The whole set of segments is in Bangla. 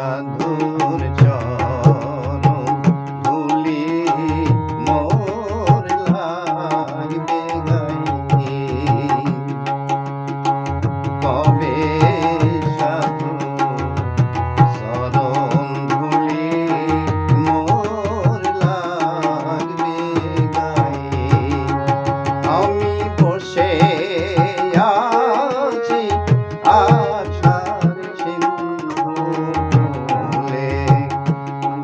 সাধুর চরণ ধুলি মোর লাগবে গায়ে। কবে সাধুর চরণ ধুলি মোর লাগবে গায়ে। আমি বসে আছি আশার সিন্ধু কূলে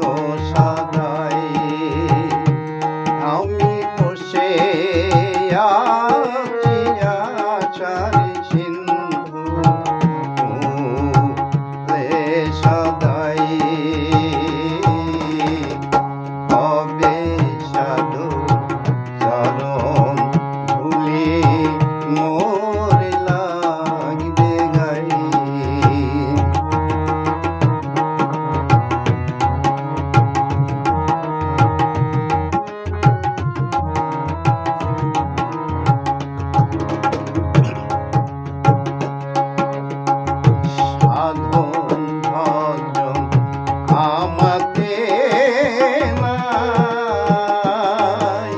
গো সদাই। আমি বসে আছি আশার সিন্ধু কূলে সদাই। কবে সাধু চরণ ধুলি মোর লাগবে গায়ে। সাধন ভজন আমাতে নাই,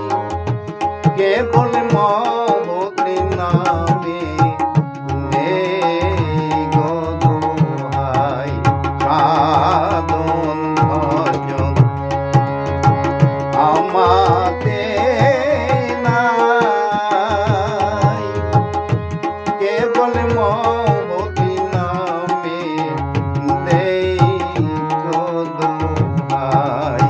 কেবল মহতি নামে গো দোহাই। সাধন ভজন আমাতে নাই, কেবল মহতি নামে গো দোহাই।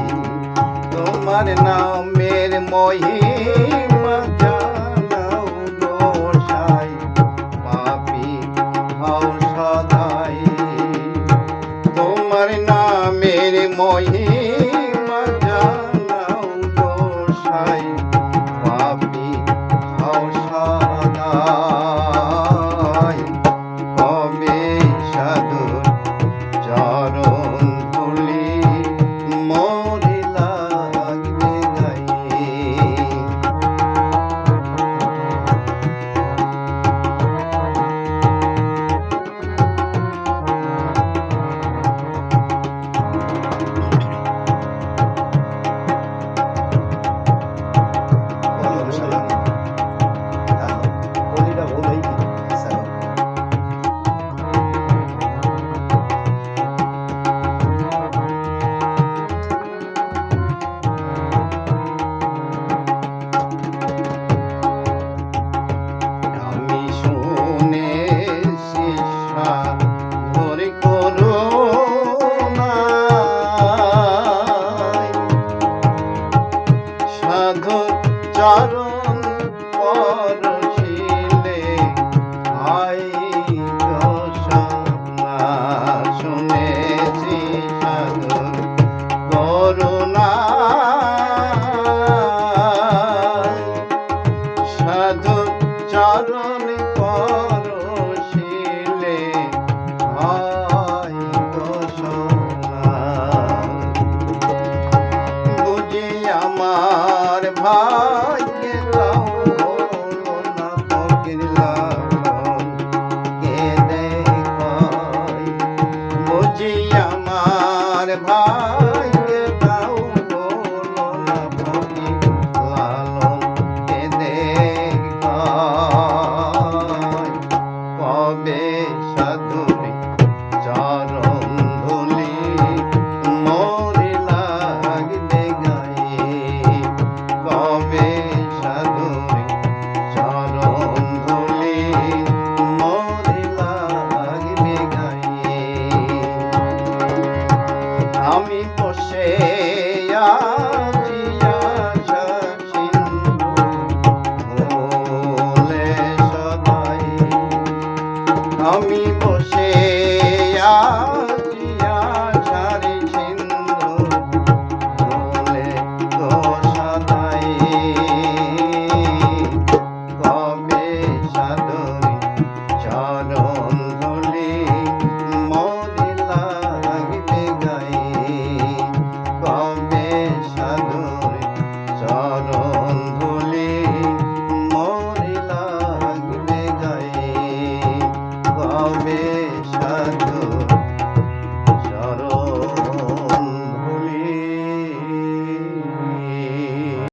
তোমার নামের মহিমা জানাও গোসাই, পাপী হও সদাই। তোমার নামের মহিমা জানাও গোসাই, পাপী হও সদাই। কবে সাধুর চরণ ধুলি মোর লাগবে গায়ে। আমি শুনেছি সাধুর করুণায়, সাধুর চরণ পরশিলে হয় রসনা। শুনেছি সাধুর করুণায়, সাধুর চরণ পরশিলে হয় রসনা। বুঝি আমার ভাগ্যে হলো না ফকির লালন কে দেখাই। বুঝি আমার ভাগ্যে হলো না ফকির লালন কে দেখাই। কবে সাধুর চরণ ধুলি মোর লাগবে গায়ে। কবে সাধুর চরণ ধুলি মোর লাগবে গায়ে। আমি বসে